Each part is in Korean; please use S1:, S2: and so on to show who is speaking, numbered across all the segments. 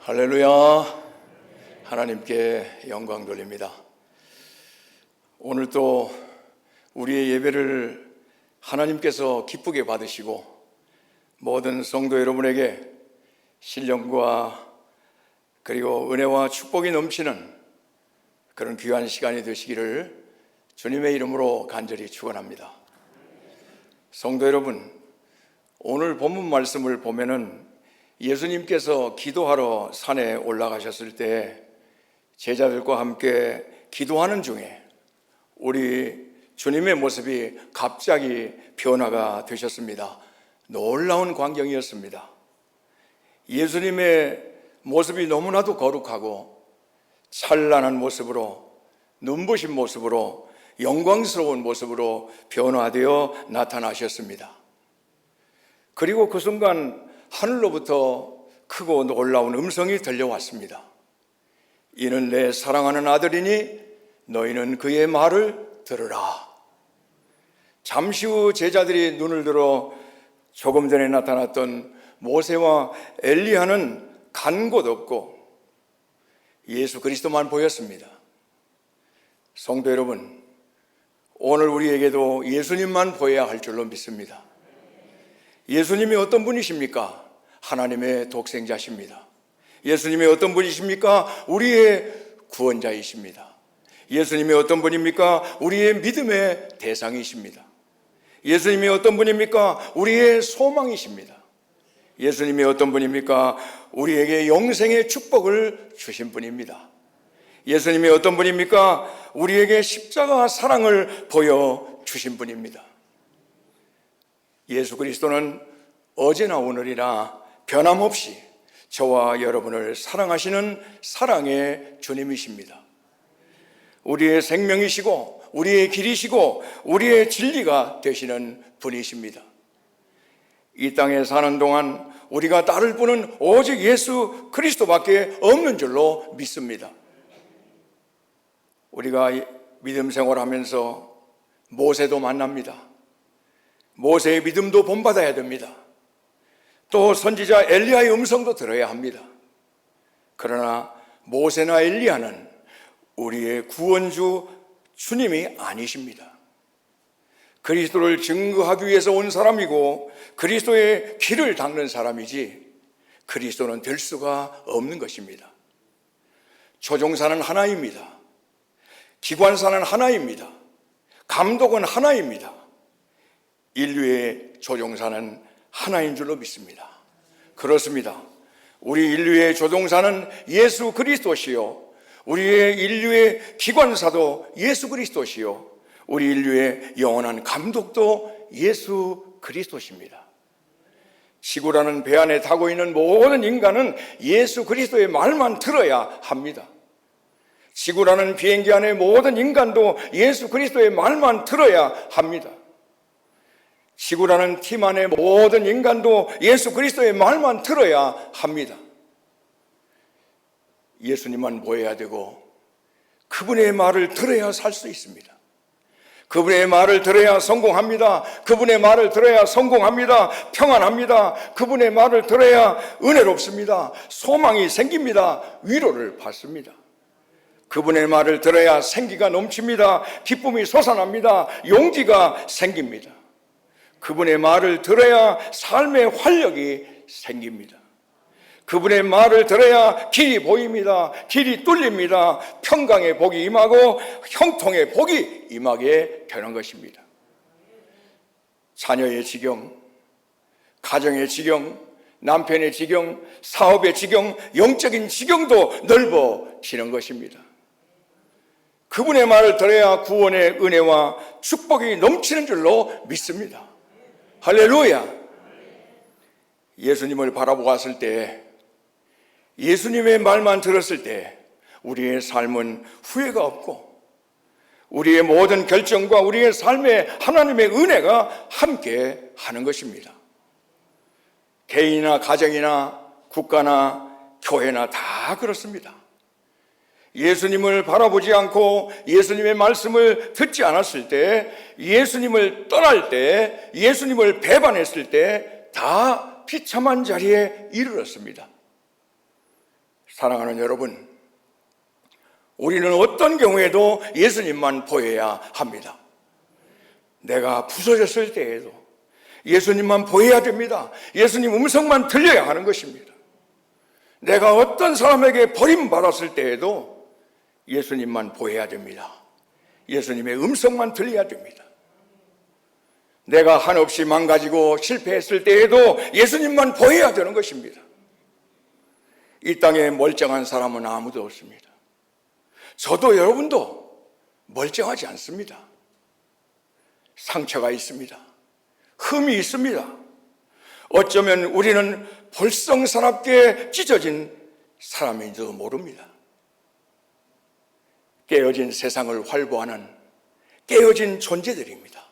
S1: 할렐루야. 하나님께 영광 돌립니다. 오늘 또 우리의 예배를 하나님께서 기쁘게 받으시고 모든 성도 여러분에게 신령과 그리고 은혜와 축복이 넘치는 그런 귀한 시간이 되시기를 주님의 이름으로 간절히 축원합니다. 성도 여러분, 오늘 본문 말씀을 보면은 예수님께서 기도하러 산에 올라가셨을 때 제자들과 함께 기도하는 중에 우리 주님의 모습이 갑자기 변화가 되셨습니다. 놀라운 광경이었습니다. 예수님의 모습이 너무나도 거룩하고 찬란한 모습으로, 눈부신 모습으로, 영광스러운 모습으로 변화되어 나타나셨습니다. 그리고 그 순간 하늘로부터 크고 놀라운 음성이 들려왔습니다. 이는 내 사랑하는 아들이니 너희는 그의 말을 들으라. 잠시 후 제자들이 눈을 들어 조금 전에 나타났던 모세와 엘리야는 간 곳 없고 예수 그리스도만 보였습니다. 성도 여러분, 오늘 우리에게도 예수님만 보여야 할 줄로 믿습니다. 예수님이 어떤 분이십니까? 하나님의 독생자십니다. 예수님이 어떤 분이십니까? 우리의 구원자이십니다. 예수님이 어떤 분입니까? 우리의 믿음의 대상이십니다. 예수님이 어떤 분입니까? 우리의 소망이십니다. 예수님이 어떤 분입니까? 우리에게 영생의 축복을 주신 분입니다. 예수님이 어떤 분입니까? 우리에게 십자가 사랑을 보여주신 분입니다. 예수 그리스도는 어제나 오늘이나 변함없이 저와 여러분을 사랑하시는 사랑의 주님이십니다. 우리의 생명이시고 우리의 길이시고 우리의 진리가 되시는 분이십니다. 이 땅에 사는 동안 우리가 따를 분은 오직 예수 그리스도밖에 없는 줄로 믿습니다. 우리가 믿음 생활하면서 모세도 만납니다. 모세의 믿음도 본받아야 됩니다. 또 선지자 엘리야의 음성도 들어야 합니다. 그러나 모세나 엘리야는 우리의 구원주 주님이 아니십니다. 그리스도를 증거하기 위해서 온 사람이고 그리스도의 길을 닦는 사람이지 그리스도는 될 수가 없는 것입니다. 조종사는 하나입니다. 기관사는 하나입니다. 감독은 하나입니다. 인류의 조종사는 하나인 줄로 믿습니다. 그렇습니다. 우리 인류의 조종사는 예수 그리스도시요, 우리의 인류의 기관사도 예수 그리스도시요, 우리 인류의 영원한 감독도 예수 그리스도십니다. 지구라는 배 안에 타고 있는 모든 인간은 예수 그리스도의 말만 들어야 합니다. 지구라는 비행기 안에 모든 인간도 예수 그리스도의 말만 들어야 합니다. 지구라는 팀 안에 모든 인간도 예수 그리스도의 말만 들어야 합니다. 예수님만 보여야 되고 그분의 말을 들어야 살 수 있습니다. 그분의 말을 들어야 성공합니다. 그분의 말을 들어야 성공합니다. 평안합니다. 그분의 말을 들어야 은혜롭습니다. 소망이 생깁니다. 위로를 받습니다. 그분의 말을 들어야 생기가 넘칩니다. 기쁨이 솟아납니다. 용기가 생깁니다. 그분의 말을 들어야 삶의 활력이 생깁니다. 그분의 말을 들어야 길이 보입니다. 길이 뚫립니다. 평강의 복이 임하고 형통의 복이 임하게 되는 것입니다. 자녀의 지경, 가정의 지경, 남편의 지경, 사업의 지경, 영적인 지경도 넓어지는 것입니다. 그분의 말을 들어야 구원의 은혜와 축복이 넘치는 줄로 믿습니다. 할렐루야. 예수님을 바라보았을 때, 예수님의 말만 들었을 때 우리의 삶은 후회가 없고 우리의 모든 결정과 우리의 삶에 하나님의 은혜가 함께 하는 것입니다. 개인이나 가정이나 국가나 교회나 다 그렇습니다. 예수님을 바라보지 않고 예수님의 말씀을 듣지 않았을 때, 예수님을 떠날 때, 예수님을 배반했을 때 다 비참한 자리에 이르렀습니다. 사랑하는 여러분, 우리는 어떤 경우에도 예수님만 보여야 합니다. 내가 부서졌을 때에도 예수님만 보여야 됩니다. 예수님 음성만 들려야 하는 것입니다. 내가 어떤 사람에게 버림받았을 때에도 예수님만 보여야 됩니다. 예수님의 음성만 들려야 됩니다. 내가 한없이 망가지고 실패했을 때에도 예수님만 보여야 되는 것입니다. 이 땅에 멀쩡한 사람은 아무도 없습니다. 저도 여러분도 멀쩡하지 않습니다. 상처가 있습니다. 흠이 있습니다. 어쩌면 우리는 볼썽사납게 찢어진 사람인지도 모릅니다. 깨어진 세상을 활보하는 깨어진 존재들입니다.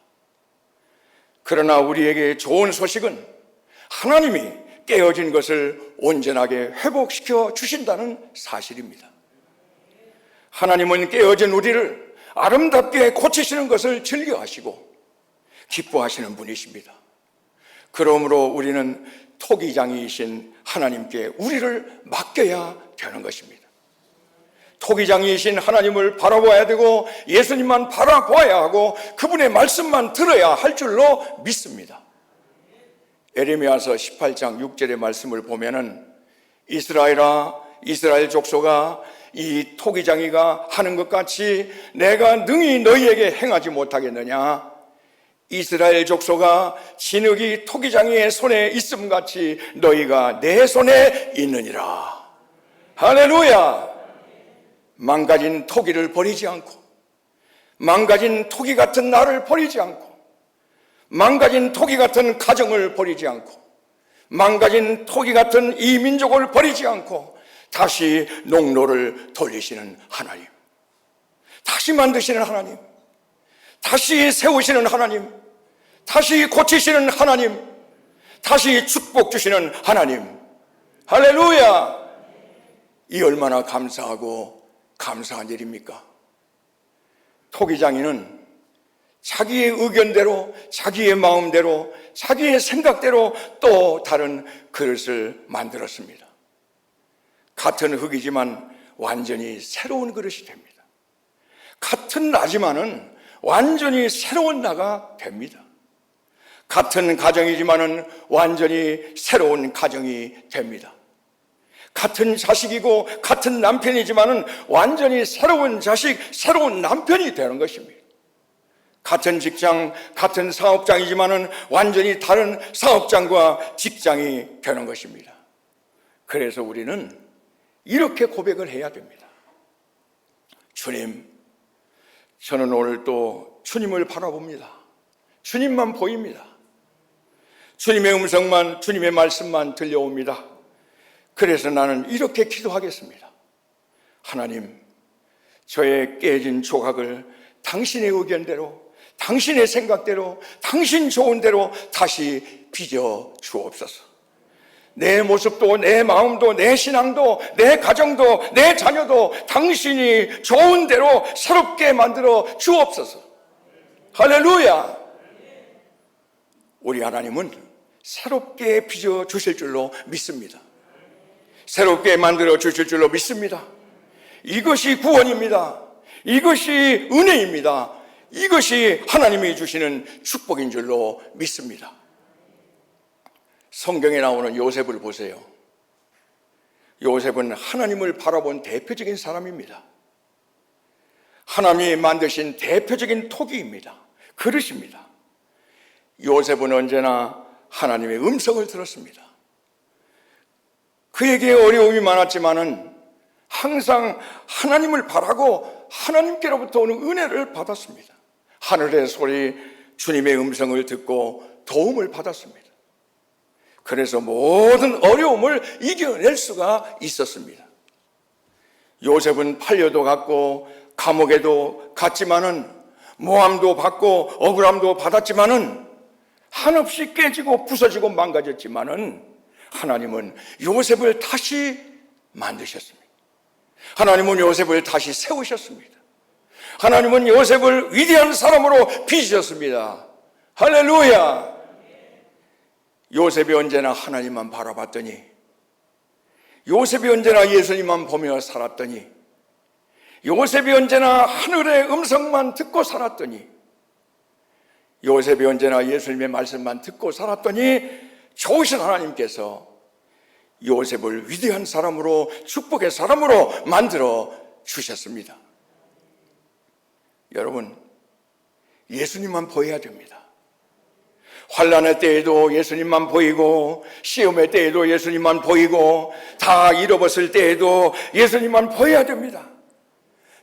S1: 그러나 우리에게 좋은 소식은 하나님이 깨어진 것을 온전하게 회복시켜 주신다는 사실입니다. 하나님은 깨어진 우리를 아름답게 고치시는 것을 즐겨하시고 기뻐하시는 분이십니다. 그러므로 우리는 토기장이이신 하나님께 우리를 맡겨야 되는 것입니다. 토기장이이신 하나님을 바라봐야 되고 예수님만 바라봐야 하고 그분의 말씀만 들어야 할 줄로 믿습니다. 에레미야서 18장 6절의 말씀을 보면은 이스라엘아, 이스라엘 족속아, 이 토기장이가 하는 것 같이 내가 능히 너희에게 행하지 못하겠느냐? 이스라엘 족속아, 진흙이 토기장이의 손에 있음 같이 너희가 내 손에 있느니라. 할렐루야! 망가진 토기를 버리지 않고, 망가진 토기 같은 나를 버리지 않고, 망가진 토기 같은 가정을 버리지 않고, 망가진 토기 같은 이 민족을 버리지 않고 다시 농로를 돌리시는 하나님, 다시 만드시는 하나님, 다시 세우시는 하나님, 다시 고치시는 하나님, 다시 축복 주시는 하나님. 할렐루야! 이 얼마나 감사하고 감사한 일입니까? 토기장이는 자기의 의견대로, 자기의 마음대로, 자기의 생각대로 또 다른 그릇을 만들었습니다. 같은 흙이지만 완전히 새로운 그릇이 됩니다. 같은 나지만은 완전히 새로운 나가 됩니다. 같은 가정이지만은 완전히 새로운 가정이 됩니다. 같은 자식이고 같은 남편이지만은 완전히 새로운 자식, 새로운 남편이 되는 것입니다. 같은 직장, 같은 사업장이지만은 완전히 다른 사업장과 직장이 되는 것입니다. 그래서 우리는 이렇게 고백을 해야 됩니다. 주님, 저는 오늘 또 주님을 바라봅니다. 주님만 보입니다. 주님의 음성만, 주님의 말씀만 들려옵니다. 그래서 나는 이렇게 기도하겠습니다. 하나님, 저의 깨진 조각을 당신의 의견대로, 당신의 생각대로, 당신 좋은 대로 다시 빚어 주옵소서. 내 모습도, 내 마음도, 내 신앙도, 내 가정도, 내 자녀도 당신이 좋은 대로 새롭게 만들어 주옵소서. 할렐루야! 우리 하나님은 새롭게 빚어 주실 줄로 믿습니다. 새롭게 만들어 주실 줄로 믿습니다. 이것이 구원입니다. 이것이 은혜입니다. 이것이 하나님이 주시는 축복인 줄로 믿습니다. 성경에 나오는 요셉을 보세요. 요셉은 하나님을 바라본 대표적인 사람입니다. 하나님이 만드신 대표적인 토기입니다. 그릇입니다. 요셉은 언제나 하나님의 음성을 들었습니다. 그에게 어려움이 많았지만은 항상 하나님을 바라고 하나님께로부터 오는 은혜를 받았습니다. 하늘의 소리, 주님의 음성을 듣고 도움을 받았습니다. 그래서 모든 어려움을 이겨낼 수가 있었습니다. 요셉은 팔려도 갔고 감옥에도 갔지만은 모함도 받고 억울함도 받았지만은 한없이 깨지고 부서지고 망가졌지만은 하나님은 요셉을 다시 만드셨습니다. 하나님은 요셉을 다시 세우셨습니다. 하나님은 요셉을 위대한 사람으로 빚으셨습니다. 할렐루야! 요셉이 언제나 하나님만 바라봤더니 요셉이 언제나 예수님만 보며 살았더니, 요셉이 언제나 하늘의 음성만 듣고 살았더니, 요셉이 언제나 예수님의 말씀만 듣고 살았더니 좋으신 하나님께서 요셉을 위대한 사람으로, 축복의 사람으로 만들어 주셨습니다. 여러분, 예수님만 보여야 됩니다. 환난의 때에도 예수님만 보이고, 시험의 때에도 예수님만 보이고, 다 잃어버렸을 때에도 예수님만 보여야 됩니다.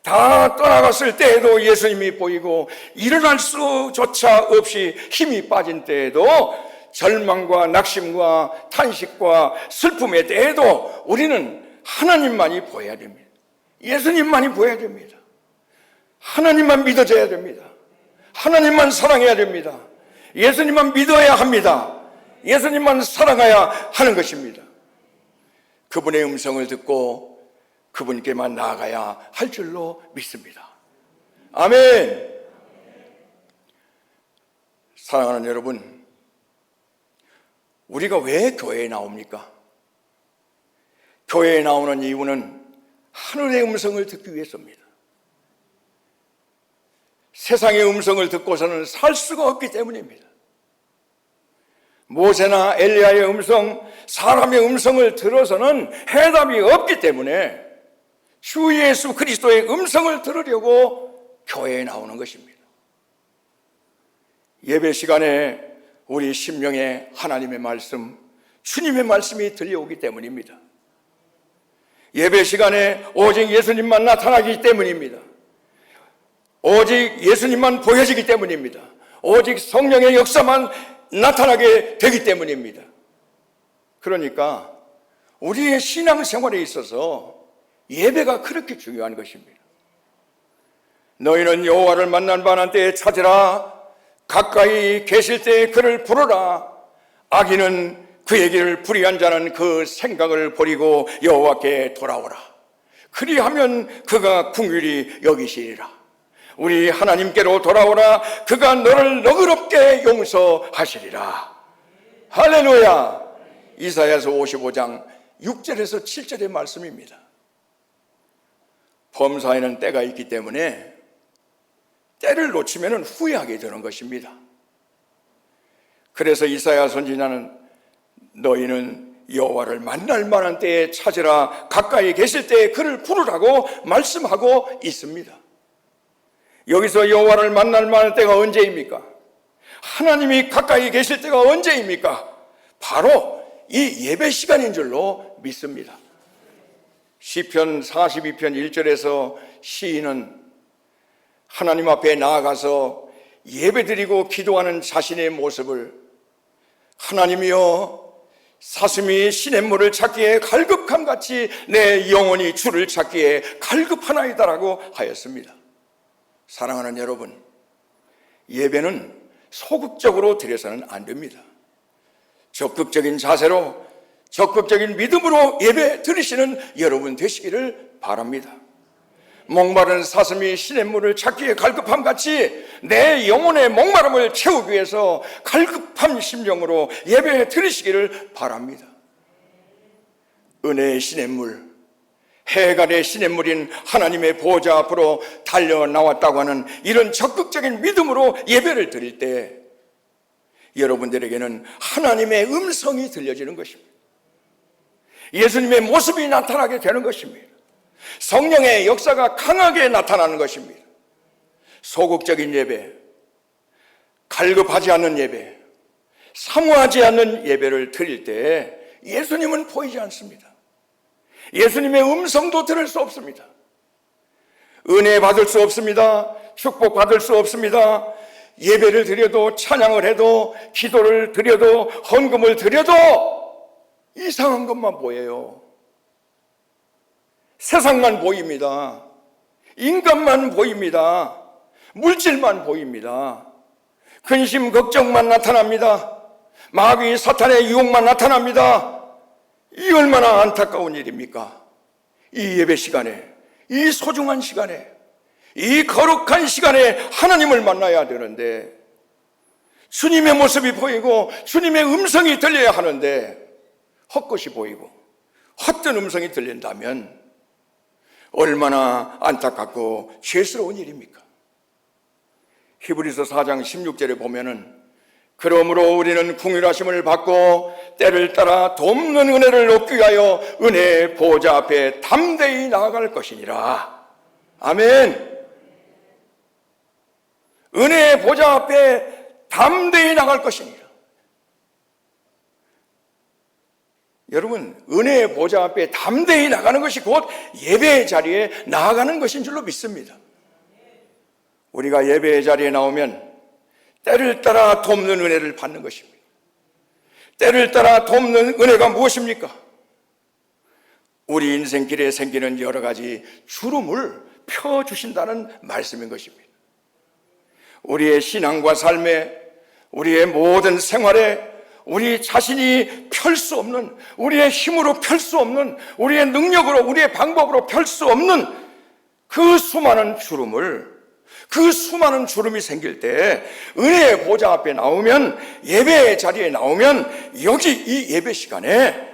S1: 다 떠나갔을 때에도 예수님이 보이고, 일어날 수조차 없이 힘이 빠진 때에도, 절망과 낙심과 탄식과 슬픔의 때에도 우리는 하나님만이 보여야 됩니다. 예수님만이 보여야 됩니다. 하나님만 믿어져야 됩니다. 하나님만 사랑해야 됩니다. 예수님만 믿어야 합니다. 예수님만 사랑해야 하는 것입니다. 그분의 음성을 듣고 그분께만 나아가야 할 줄로 믿습니다. 아멘. 사랑하는 여러분, 우리가 왜 교회에 나옵니까? 교회에 나오는 이유는 하늘의 음성을 듣기 위해서입니다. 세상의 음성을 듣고서는 살 수가 없기 때문입니다. 모세나 엘리야의 음성, 사람의 음성을 들어서는 해답이 없기 때문에 주 예수 그리스도의 음성을 들으려고 교회에 나오는 것입니다. 예배 시간에 우리 심령에 하나님의 말씀, 주님의 말씀이 들려오기 때문입니다. 예배 시간에 오직 예수님만 나타나기 때문입니다. 오직 예수님만 보여지기 때문입니다. 오직 성령의 역사만 나타나게 되기 때문입니다. 그러니까 우리의 신앙생활에 있어서 예배가 그렇게 중요한 것입니다. 너희는 여호와를 만난 반한 때에 찾으라. 가까이 계실 때에 그를 부르라. 악인은 그에게를 불의한 자는 그 생각을 버리고 여호와께 돌아오라. 그리하면 그가 긍휼히 여기시리라. 우리 하나님께로 돌아오라. 그가 너를 너그럽게 용서하시리라. 할렐루야. 이사야서 55장 6절에서 7절의 말씀입니다. 범사에는 때가 있기 때문에 때를 놓치면 후회하게 되는 것입니다. 그래서 이사야 선지자는 너희는 여호와를 만날 만한 때에 찾으라. 가까이 계실 때에 그를 부르라고 말씀하고 있습니다. 여기서 여호와를 만날 만한 때가 언제입니까? 하나님이 가까이 계실 때가 언제입니까? 바로 이 예배 시간인 줄로 믿습니다. 시편 42편 1절에서 시인은 하나님 앞에 나아가서 예배드리고 기도하는 자신의 모습을 하나님이여 사슴이 시냇물을 찾기에 갈급함같이 내 영혼이 주를 찾기에 갈급하나이다라고 하였습니다. 사랑하는 여러분, 예배는 소극적으로 드려서는 안 됩니다. 적극적인 자세로, 적극적인 믿음으로 예배 드리시는 여러분 되시기를 바랍니다. 목마른 사슴이 시냇물을 찾기에 갈급함같이 내 영혼의 목마름을 채우기 위해서 갈급한 심령으로 예배 드리시기를 바랍니다. 은혜의 시냇물, 해갈의 시냇물인 하나님의 보호자 앞으로 달려나왔다고 하는 이런 적극적인 믿음으로 예배를 드릴 때 여러분들에게는 하나님의 음성이 들려지는 것입니다. 예수님의 모습이 나타나게 되는 것입니다. 성령의 역사가 강하게 나타나는 것입니다. 소극적인 예배, 갈급하지 않는 예배, 사모하지 않는 예배를 드릴 때 예수님은 보이지 않습니다. 예수님의 음성도 들을 수 없습니다. 은혜 받을 수 없습니다. 축복 받을 수 없습니다. 예배를 드려도, 찬양을 해도, 기도를 드려도, 헌금을 드려도 이상한 것만 보여요. 세상만 보입니다. 인간만 보입니다. 물질만 보입니다. 근심, 걱정만 나타납니다. 마귀, 사탄의 유혹만 나타납니다. 이 얼마나 안타까운 일입니까? 이 예배 시간에, 이 소중한 시간에, 이 거룩한 시간에 하나님을 만나야 되는데 주님의 모습이 보이고 주님의 음성이 들려야 하는데 헛것이 보이고 헛된 음성이 들린다면 얼마나 안타깝고 죄스러운 일입니까? 히브리서 4장 16절에 보면은 그러므로 우리는 긍휼하심을 받고 때를 따라 돕는 은혜를 얻기 위하여 은혜의 보좌 앞에 담대히 나아갈 것이니라. 아멘. 은혜의 보좌 앞에 담대히 나갈 것이니라. 여러분, 은혜의 보좌 앞에 담대히 나가는 것이 곧 예배의 자리에 나아가는 것인 줄로 믿습니다. 우리가 예배의 자리에 나오면 때를 따라 돕는 은혜를 받는 것입니다. 때를 따라 돕는 은혜가 무엇입니까? 우리 인생길에 생기는 여러 가지 주름을 펴주신다는 말씀인 것입니다. 우리의 신앙과 삶에, 우리의 모든 생활에 우리 자신이 펼 수 없는, 우리의 힘으로 펼 수 없는, 우리의 능력으로, 우리의 방법으로 펼 수 없는 그 수많은 주름이 생길 때 은혜의 보좌 앞에 나오면, 예배의 자리에 나오면, 여기 이 예배 시간에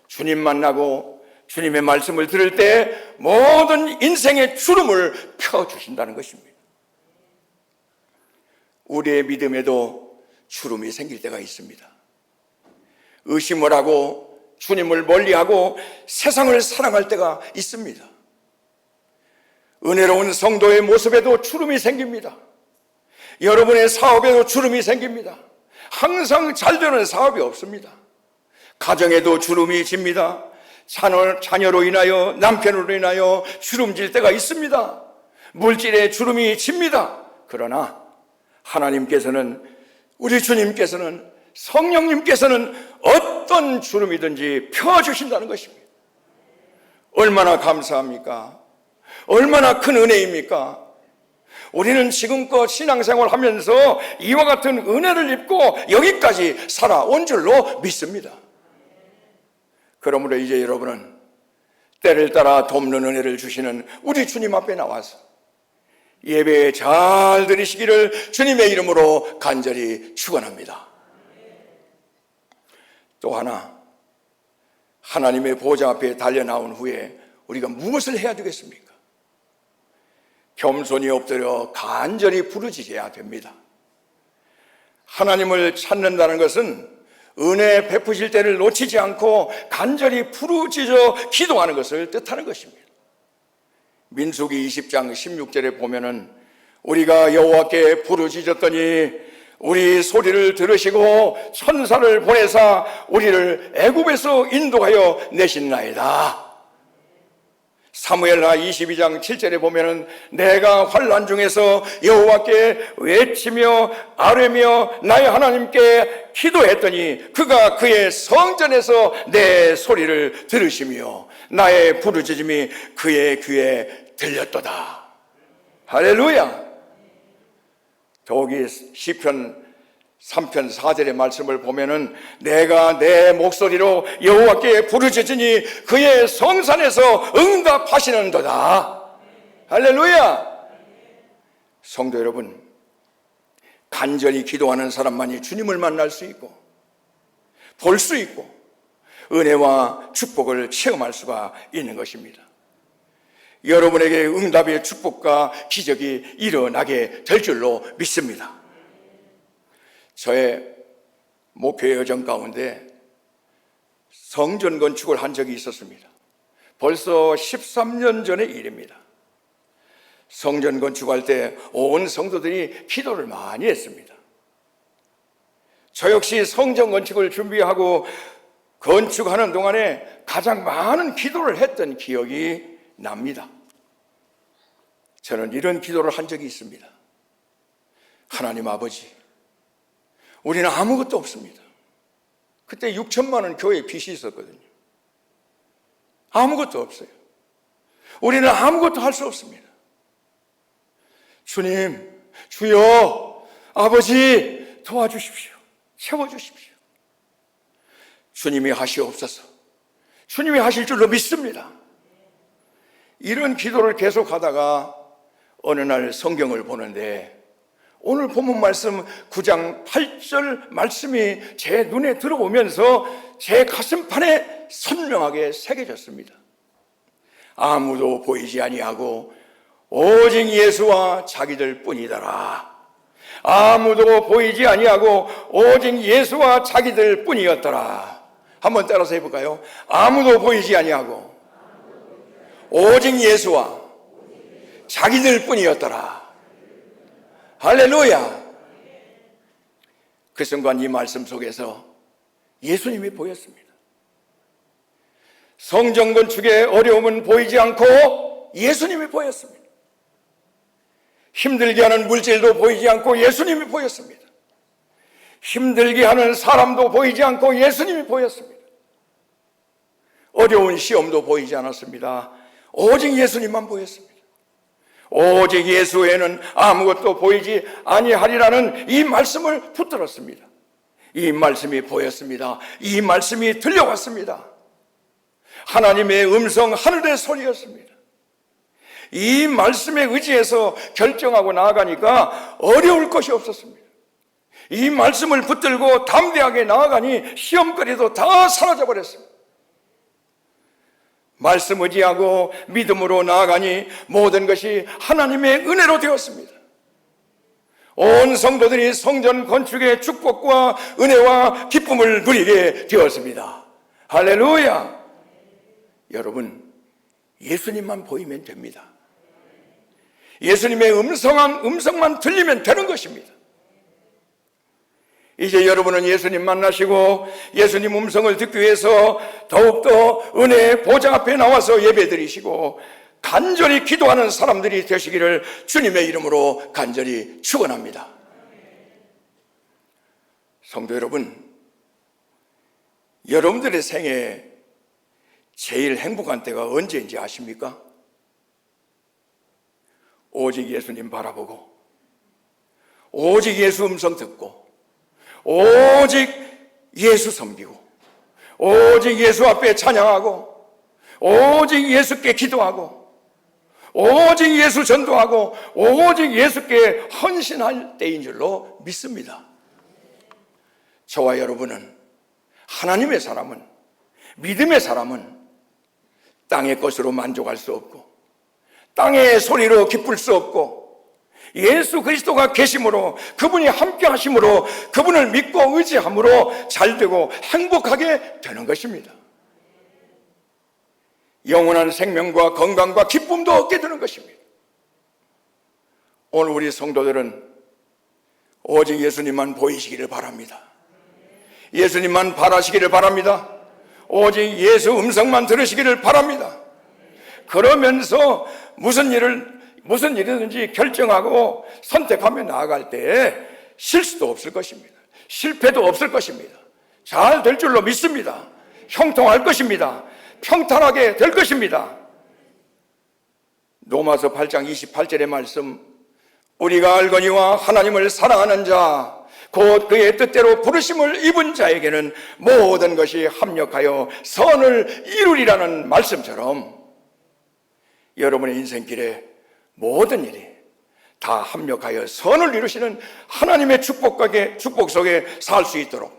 S1: 주님 만나고 주님의 말씀을 들을 때 모든 인생의 주름을 펴주신다는 것입니다. 우리의 믿음에도 주름이 생길 때가 있습니다. 의심을 하고 주님을 멀리하고 세상을 사랑할 때가 있습니다. 은혜로운 성도의 모습에도 주름이 생깁니다. 여러분의 사업에도 주름이 생깁니다. 항상 잘 되는 사업이 없습니다. 가정에도 주름이 집니다. 자녀로 인하여, 남편으로 인하여 주름질 때가 있습니다. 물질에 주름이 집니다. 그러나 하나님께서는, 우리 주님께서는, 성령님께서는 어떤 주름이든지 펴주신다는 것입니다. 얼마나 감사합니까? 얼마나 큰 은혜입니까? 우리는 지금껏 신앙생활 하면서 이와 같은 은혜를 입고 여기까지 살아온 줄로 믿습니다. 그러므로 이제 여러분은 때를 따라 돕는 은혜를 주시는 우리 주님 앞에 나와서 예배 잘 드리시기를 주님의 이름으로 간절히 축원합니다. 또 하나, 하나님의 보좌 앞에 달려 나온 후에 우리가 무엇을 해야 되겠습니까? 겸손히 엎드려 간절히 부르짖어야 됩니다. 하나님을 찾는다는 것은 은혜 베푸실 때를 놓치지 않고 간절히 부르짖어 기도하는 것을 뜻하는 것입니다. 민수기 20장 16절에 보면은 우리가 여호와께 부르짖었더니 우리 소리를 들으시고 천사를 보내사 우리를 애굽에서 인도하여 내신나이다. 사무엘하 22장 7절에 보면은 내가 환난 중에서 여호와께 외치며 아뢰며 나의 하나님께 기도했더니 그가 그의 성전에서 내 소리를 들으시며 나의 부르짖음이 그의 귀에 들렸도다. 할렐루야. 더욱이 시편 3편 4절의 말씀을 보면은 내가 내 목소리로 여호와께 부르짖으니 그의 성산에서 응답하시는도다. 할렐루야. 성도 여러분, 간절히 기도하는 사람만이 주님을 만날 수 있고 볼 수 있고 은혜와 축복을 체험할 수가 있는 것입니다. 여러분에게 응답의 축복과 기적이 일어나게 될 줄로 믿습니다. 저의 목표의 여정 가운데 성전 건축을 한 적이 있었습니다. 벌써 13년 전의 일입니다. 성전 건축할 때 온 성도들이 기도를 많이 했습니다. 저 역시 성전 건축을 준비하고 건축하는 동안에 가장 많은 기도를 했던 기억이 납니다. 저는 이런 기도를 한 적이 있습니다. 하나님 아버지, 우리는 아무것도 없습니다. 그때 6천만 원 교회 빚이 있었거든요. 아무것도 없어요. 우리는 아무것도 할 수 없습니다. 주님, 주여, 아버지 도와주십시오. 채워주십시오. 주님이 하시옵소서. 주님이 하실 줄로 믿습니다. 이런 기도를 계속하다가 어느 날 성경을 보는데 오늘 본문 말씀 9장 8절 말씀이 제 눈에 들어오면서 제 가슴판에 선명하게 새겨졌습니다. 아무도 보이지 아니하고 오직 예수와 자기들 뿐이더라. 아무도 보이지 아니하고 오직 예수와 자기들 뿐이었더라. 한번 따라서 해볼까요? 아무도 보이지 아니하고 오직 예수와 자기들 뿐이었더라. 할렐루야. 그 순간 이 말씀 속에서 예수님이 보였습니다. 성전 건축의 어려움은 보이지 않고 예수님이 보였습니다. 힘들게 하는 물질도 보이지 않고 예수님이 보였습니다. 힘들게 하는 사람도 보이지 않고 예수님이 보였습니다. 어려운 시험도 보이지 않았습니다. 오직 예수님만 보였습니다. 오직 예수 외에는 아무것도 보이지 아니하리라는 이 말씀을 붙들었습니다. 이 말씀이 보였습니다. 이 말씀이 들려왔습니다. 하나님의 음성, 하늘의 소리였습니다. 이 말씀에 의지해서 결정하고 나아가니까 어려울 것이 없었습니다. 이 말씀을 붙들고 담대하게 나아가니 시험거리도 다 사라져버렸습니다. 말씀 의지하고 믿음으로 나아가니 모든 것이 하나님의 은혜로 되었습니다. 온 성도들이 성전 건축의 축복과 은혜와 기쁨을 누리게 되었습니다. 할렐루야. 여러분, 예수님만 보이면 됩니다. 예수님의 음성만 들리면 되는 것입니다. 이제 여러분은 예수님 만나시고 예수님 음성을 듣기 위해서 더욱더 은혜의 보좌 앞에 나와서 예배드리시고 간절히 기도하는 사람들이 되시기를 주님의 이름으로 간절히 축원합니다. 성도 여러분, 여러분들의 생에 제일 행복한 때가 언제인지 아십니까? 오직 예수님 바라보고 오직 예수 음성 듣고 오직 예수 섬기고 오직 예수 앞에 찬양하고 오직 예수께 기도하고 오직 예수 전도하고 오직 예수께 헌신할 때인 줄로 믿습니다. 저와 여러분은, 하나님의 사람은, 믿음의 사람은 땅의 것으로 만족할 수 없고 땅의 소리로 기쁠 수 없고 예수 그리스도가 계심으로, 그분이 함께 하심으로, 그분을 믿고 의지함으로 잘되고 행복하게 되는 것입니다. 영원한 생명과 건강과 기쁨도 얻게 되는 것입니다. 오늘 우리 성도들은 오직 예수님만 보이시기를 바랍니다. 예수님만 바라시기를 바랍니다. 오직 예수 음성만 들으시기를 바랍니다. 그러면서 무슨 일이든지 결정하고 선택하며 나아갈 때 실수도 없을 것입니다. 실패도 없을 것입니다. 잘 될 줄로 믿습니다. 형통할 것입니다. 평탄하게 될 것입니다. 로마서 8장 28절의 말씀, 우리가 알거니와 하나님을 사랑하는 자 곧 그의 뜻대로 부르심을 입은 자에게는 모든 것이 합력하여 선을 이루리라는 말씀처럼 여러분의 인생길에 모든 일이 다 합력하여 선을 이루시는 하나님의 축복 속에 살 수 있도록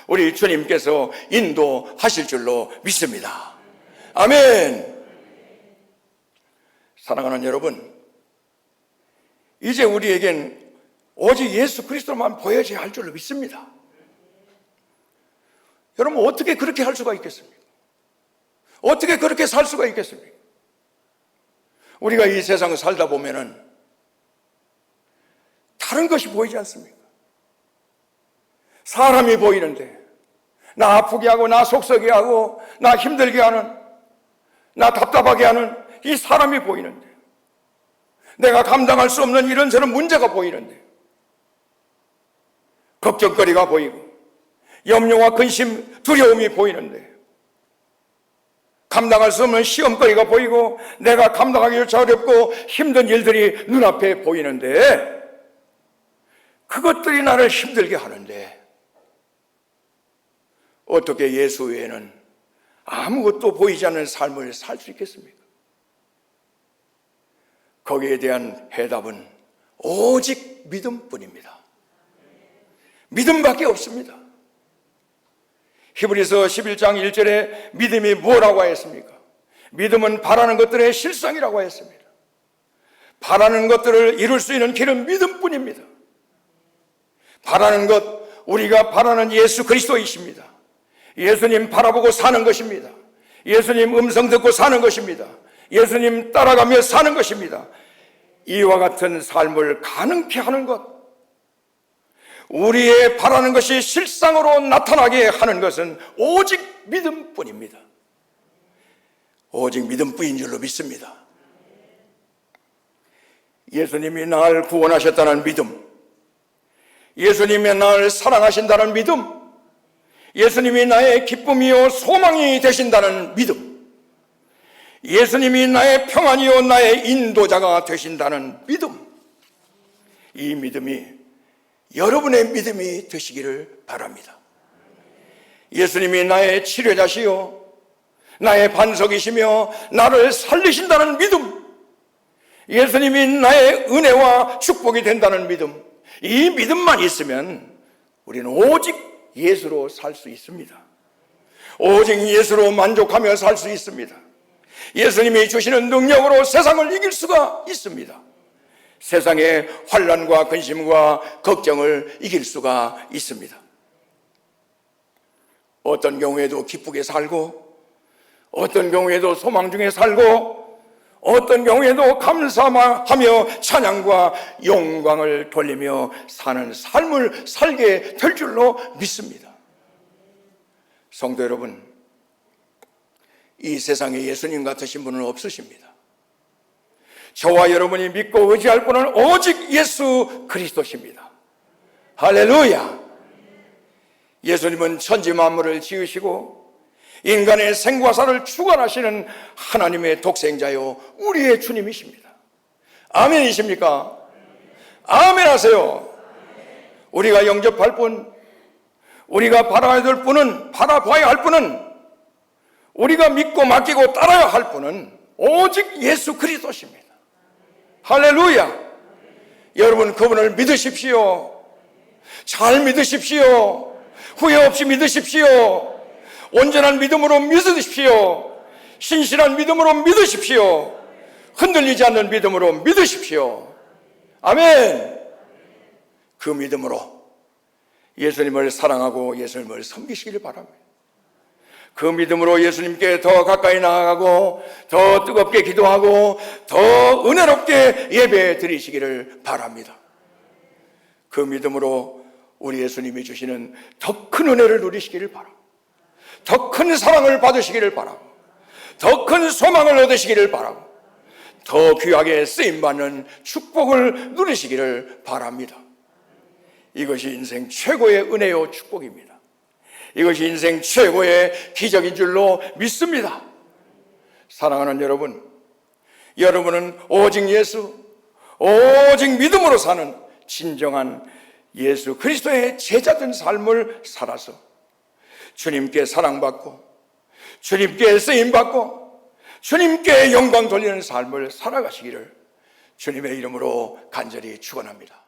S1: 우리 주님께서 인도하실 줄로 믿습니다. 아멘. 사랑하는 여러분, 이제 우리에겐 오직 예수 그리스도만 보여져야 할 줄로 믿습니다. 여러분, 어떻게 그렇게 할 수가 있겠습니까? 어떻게 그렇게 살 수가 있겠습니까? 우리가 이 세상을 살다 보면은 다른 것이 보이지 않습니까? 사람이 보이는데, 나 아프게 하고, 나 속썩게 하고, 나 힘들게 하는, 나 답답하게 하는 이 사람이 보이는데, 내가 감당할 수 없는 이런저런 문제가 보이는데, 걱정거리가 보이고 염려와 근심, 두려움이 보이는데, 감당할 수 없는 시험거리가 보이고 내가 감당하기조차 어렵고 힘든 일들이 눈앞에 보이는데, 그것들이 나를 힘들게 하는데 어떻게 예수 외에는 아무것도 보이지 않는 삶을 살 수 있겠습니까? 거기에 대한 해답은 오직 믿음뿐입니다. 믿음밖에 없습니다. 히브리서 11장 1절에 믿음이 뭐라고 하였습니까? 믿음은 바라는 것들의 실상이라고 하였습니다. 바라는 것들을 이룰 수 있는 길은 믿음뿐입니다. 바라는 것, 우리가 바라는 예수 그리스도이십니다. 예수님 바라보고 사는 것입니다. 예수님 음성 듣고 사는 것입니다. 예수님 따라가며 사는 것입니다. 이와 같은 삶을 가능케 하는 것, 우리의 바라는 것이 실상으로 나타나게 하는 것은 오직 믿음뿐입니다. 오직 믿음뿐인 줄로 믿습니다. 예수님이 나를 구원하셨다는 믿음, 예수님이 나를 사랑하신다는 믿음, 예수님이 나의 기쁨이요 소망이 되신다는 믿음, 예수님이 나의 평안이요 나의 인도자가 되신다는 믿음, 이 믿음이 여러분의 믿음이 되시기를 바랍니다. 예수님이 나의 치료자시요 나의 반석이시며 나를 살리신다는 믿음, 예수님이 나의 은혜와 축복이 된다는 믿음, 이 믿음만 있으면 우리는 오직 예수로 살 수 있습니다. 오직 예수로 만족하며 살 수 있습니다. 예수님이 주시는 능력으로 세상을 이길 수가 있습니다. 세상의 환난과 근심과 걱정을 이길 수가 있습니다. 어떤 경우에도 기쁘게 살고, 어떤 경우에도 소망 중에 살고, 어떤 경우에도 감사하며 찬양과 영광을 돌리며 사는 삶을 살게 될 줄로 믿습니다. 성도 여러분, 이 세상에 예수님 같으신 분은 없으십니다. 저와 여러분이 믿고 의지할 분은 오직 예수 그리스도십니다. 할렐루야! 예수님은 천지 만물을 지으시고 인간의 생과 사를 주관하시는 하나님의 독생자요 우리의 주님이십니다. 아멘이십니까? 아멘 하세요. 우리가 영접할 분, 우리가 바라봐야 될 분은, 바라봐야 할 분은, 우리가 믿고 맡기고 따라야 할 분은 오직 예수 그리스도십니다. 할렐루야! 여러분 그분을 믿으십시오. 잘 믿으십시오. 후회 없이 믿으십시오. 온전한 믿음으로 믿으십시오. 신실한 믿음으로 믿으십시오. 흔들리지 않는 믿음으로 믿으십시오. 아멘! 그 믿음으로 예수님을 사랑하고 예수님을 섬기시기를 바랍니다. 그 믿음으로 예수님께 더 가까이 나아가고 더 뜨겁게 기도하고 더 은혜롭게 예배 드리시기를 바랍니다. 그 믿음으로 우리 예수님이 주시는 더 큰 은혜를 누리시기를 바랍니다. 더 큰 사랑을 받으시기를 바라고, 더 큰 소망을 얻으시기를 바라고, 더 귀하게 쓰임받는 축복을 누리시기를 바랍니다. 이것이 인생 최고의 은혜요 축복입니다. 이것이 인생 최고의 기적인 줄로 믿습니다. 사랑하는 여러분, 여러분은 오직 예수, 오직 믿음으로 사는 진정한 예수 그리스도의 제자된 삶을 살아서 주님께 사랑받고 주님께 쓰임받고 주님께 영광 돌리는 삶을 살아가시기를 주님의 이름으로 간절히 축원합니다.